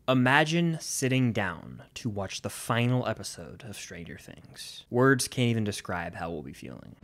Imagine sitting down to watch the final episode of Stranger Things. Words can't even describe how we'll be feeling.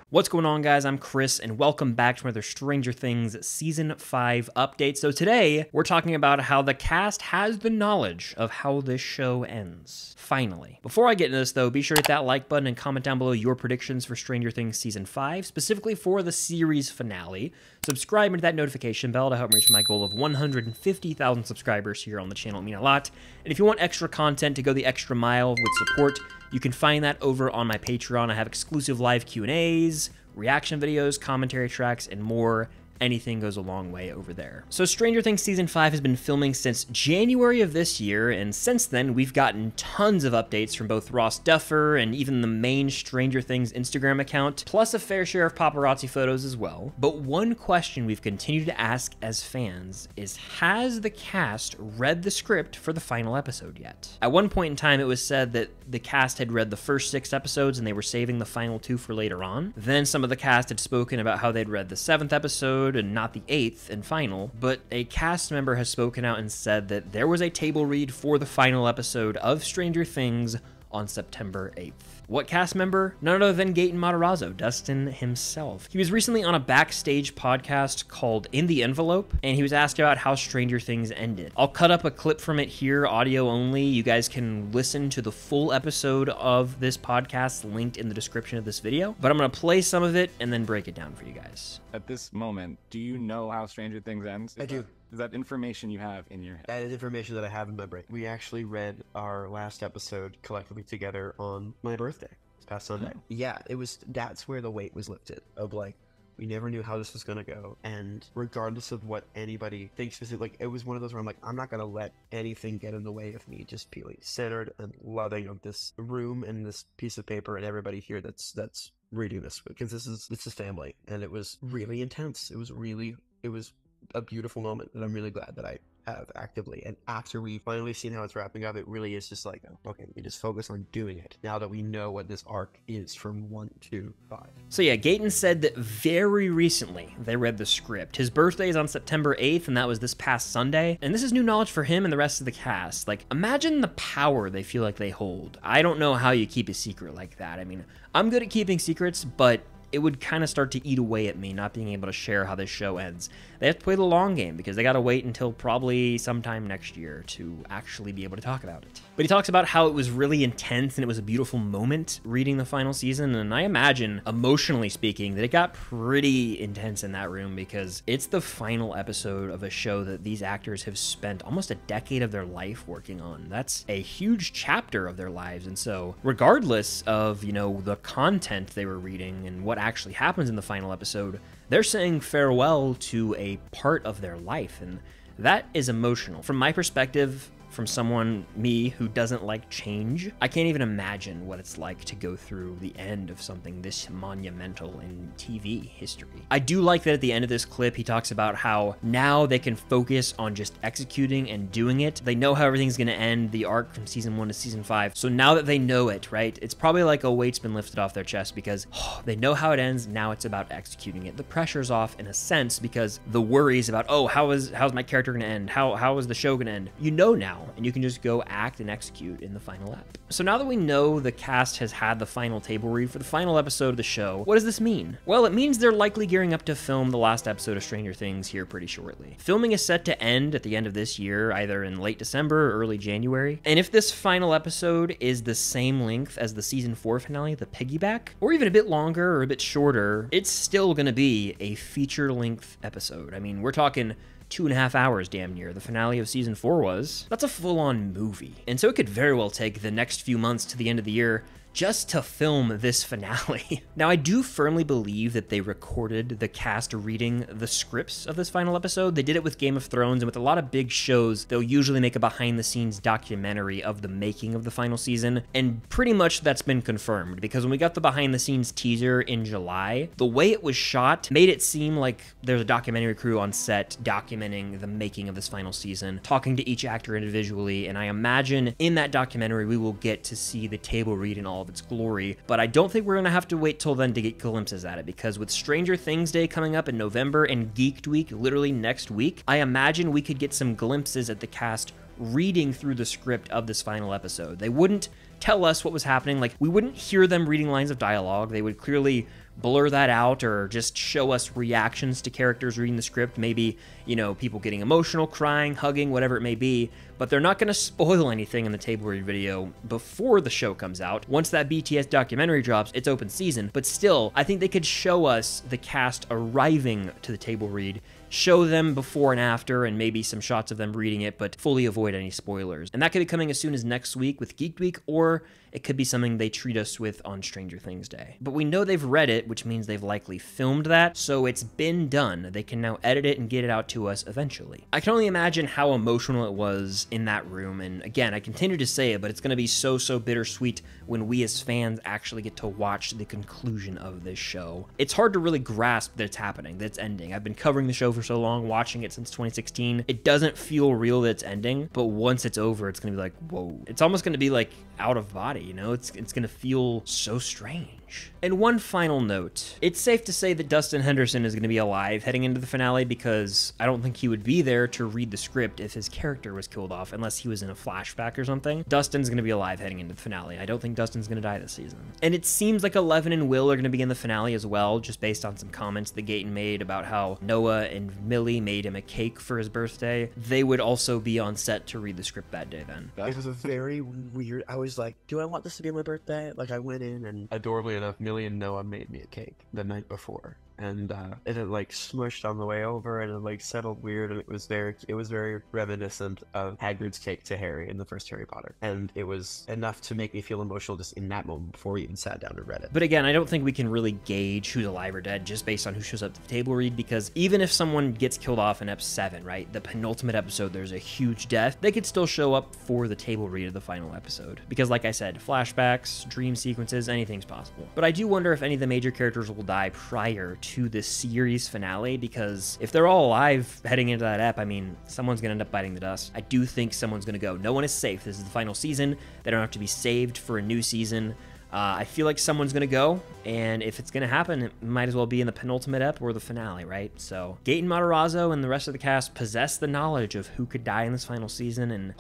What's going on, guys? I'm Chris, and welcome back to another Stranger Things Season 5 update. So today, we're talking about how the cast has the knowledge of how this show ends. Finally. Before I get into this, though, be sure to hit that like button and comment down below your predictions for Stranger Things Season 5, specifically for the series finale. Subscribe and hit that notification bell to help me reach my goal of 150,000 subscribers here on the channel. It means a lot. And if you want extra content to go the extra mile with support, you can find that over on my Patreon. I have exclusive live Q&As, reaction videos, commentary tracks, and more. Anything goes a long way over there. So Stranger Things Season 5 has been filming since January of this year, and since then, we've gotten tons of updates from both Ross Duffer and even the main Stranger Things Instagram account, plus a fair share of paparazzi photos as well. But one question we've continued to ask as fans is, has the cast read the script for the final episode yet? At one point in time, it was said that the cast had read the first 6 episodes and they were saving the final 2 for later on. Then some of the cast had spoken about how they'd read the 7th episode and not the 8th and final, but a cast member has spoken out and said that there was a table read for the final episode of Stranger Things on September 8th. What cast member? None other than Gaten Matarazzo, Dustin himself. He was recently on a backstage podcast called In the Envelope, and he was asked about how Stranger Things ended. I'll cut up a clip from it here, audio only. You guys can listen to the full episode of this podcast linked in the description of this video, but I'm gonna play some of it and then break it down for you guys. At this moment, do you know how Stranger Things ends? I do. Is that information you have in your head? That is information that I have in my brain. We actually read our last episode collectively together on my birthday, this past Sunday. Yeah, that's where the weight was lifted of like, we never knew how this was gonna go, and regardless of what anybody thinks, like, it was one of those where I'm like, I'm not gonna let anything get in the way of me just feeling centered and loving of this room and this piece of paper and everybody here that's reading this, because this is family, and it was really intense. It was a beautiful moment that I'm really glad that I have actively. And after we've finally seen how it's wrapping up, it really is just like, okay, we just focus on doing it now that we know what this arc is from 1 to 5. So yeah, Gaten said that very recently they read the script. His birthday is on September 8th, and that was this past Sunday. And this is new knowledge for him and the rest of the cast. Like, imagine the power they feel like they hold. I don't know how you keep a secret like that. I mean, I'm good at keeping secrets, but it would kind of start to eat away at me not being able to share how this show ends. They have to play the long game because they got to wait until probably sometime next year to actually be able to talk about it. But he talks about how it was really intense and it was a beautiful moment reading the final season, and I imagine, emotionally speaking, that it got pretty intense in that room because it's the final episode of a show that these actors have spent almost a decade of their life working on. That's a huge chapter of their lives, and so regardless of, you know, the content they were reading and what actually happens in the final episode, they're saying farewell to a part of their life, and that is emotional. From my perspective, from someone, me, who doesn't like change, I can't even imagine what it's like to go through the end of something this monumental in TV history. I do like that at the end of this clip, he talks about how now they can focus on just executing and doing it. They know how everything's gonna end, the arc from season 1 to season 5. So now that they know it, right, it's probably like a weight's been lifted off their chest because they know how it ends, now it's about executing it. The pressure's off in a sense because the worries about, oh, how's my character gonna end? How is the show gonna end? You know now, and you can just go act and execute in the final ep. So now that we know the cast has had the final table read for the final episode of the show, what does this mean? Well, it means they're likely gearing up to film the last episode of Stranger Things here pretty shortly. Filming is set to end at the end of this year, either in late December or early January. And if this final episode is the same length as the season 4 finale, the piggyback, or even a bit longer or a bit shorter, it's still gonna be a feature-length episode. I mean, we're talking 2.5 hours damn near. The finale of season 4 was. That's a full-on movie. And so it could very well take the next few months to the end of the year just to film this finale. Now, I do firmly believe that they recorded the cast reading the scripts of this final episode. They did it with Game of Thrones, and with a lot of big shows, they'll usually make a behind-the-scenes documentary of the making of the final season, and pretty much that's been confirmed, because when we got the behind-the-scenes teaser in July, the way it was shot made it seem like there's a documentary crew on set documenting the making of this final season, talking to each actor individually, and I imagine in that documentary we will get to see the table read in all of its glory, but I don't think we're going to have to wait till then to get glimpses at it, because with Stranger Things Day coming up in November and Geeked Week literally next week, I imagine we could get some glimpses at the cast reading through the script of this final episode. They wouldn't tell us what was happening, like we wouldn't hear them reading lines of dialogue. They would clearly blur that out or just show us reactions to characters reading the script, maybe, you know, people getting emotional, crying, hugging, whatever it may be, but they're not going to spoil anything in the table read video before the show comes out. Once that BTS documentary drops, it's open season, but still, I think they could show us the cast arriving to the table read, show them before and after, and maybe some shots of them reading it, but fully avoid any spoilers. And that could be coming as soon as next week with Geek Week, or it could be something they treat us with on Stranger Things Day. But we know they've read it, which means they've likely filmed that, so it's been done. They can now edit it and get it out to us eventually. I can only imagine how emotional it was in that room, and again, I continue to say it, but it's going to be so bittersweet when we as fans actually get to watch the conclusion of this show. It's hard to really grasp that it's happening, that it's ending. I've been covering the show for so long, watching it since 2016. It doesn't feel real that it's ending, but once it's over, it's going to be like, whoa. It's almost going to be like out of body, you know? It's going to feel so strange. And one final note, it's safe to say that Dustin Henderson is going to be alive heading into the finale, because I don't think he would be there to read the script if his character was killed off, unless he was in a flashback or something. Dustin's going to be alive heading into the finale. I don't think Dustin's going to die this season. And it seems like Eleven and Will are going to be in the finale as well, just based on some comments that Gaten made about how Noah and Millie made him a cake for his birthday. They would also be on set to read the script that day then. It was a very weird, I was like, do I want this to be my birthday? Like, I went in and adorably enough, Millie and Noah made me a cake the night before, and it had like smushed on the way over, and it like settled weird, and it was very reminiscent of Hagrid's cake to Harry in the first Harry Potter, and it was enough to make me feel emotional just in that moment before we even sat down and read it. But again, I don't think we can really gauge who's alive or dead just based on who shows up to the table read, because even if someone gets killed off in episode 7, right, the penultimate episode, there's a huge death, they could still show up for the table read of the final episode, because like I said, flashbacks, dream sequences, anything's possible. But I do wonder if any of the major characters will die prior to this series finale, because if they're all alive heading into that ep, I mean, someone's gonna end up biting the dust. I do think someone's gonna go. No one is safe. This is the final season. They don't have to be saved for a new season. I feel like someone's going to go, and if it's going to happen, it might as well be in the penultimate ep or the finale, right? So Gaten Matarazzo and the rest of the cast possess the knowledge of who could die in this final season, and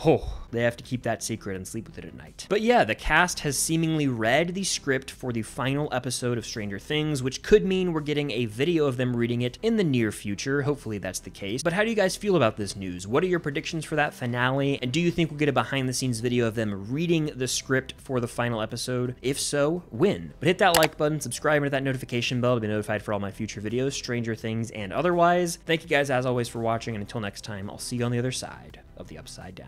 they have to keep that secret and sleep with it at night. But yeah, the cast has seemingly read the script for the final episode of Stranger Things, which could mean we're getting a video of them reading it in the near future. Hopefully that's the case. But how do you guys feel about this news? What are your predictions for that finale? And do you think we'll get a behind-the-scenes video of them reading the script for the final episode? If so, when? But hit that like button, subscribe, and hit that notification bell to be notified for all my future videos, Stranger Things and otherwise. Thank you guys as always for watching, and until next time, I'll see you on the other side of the Upside Down.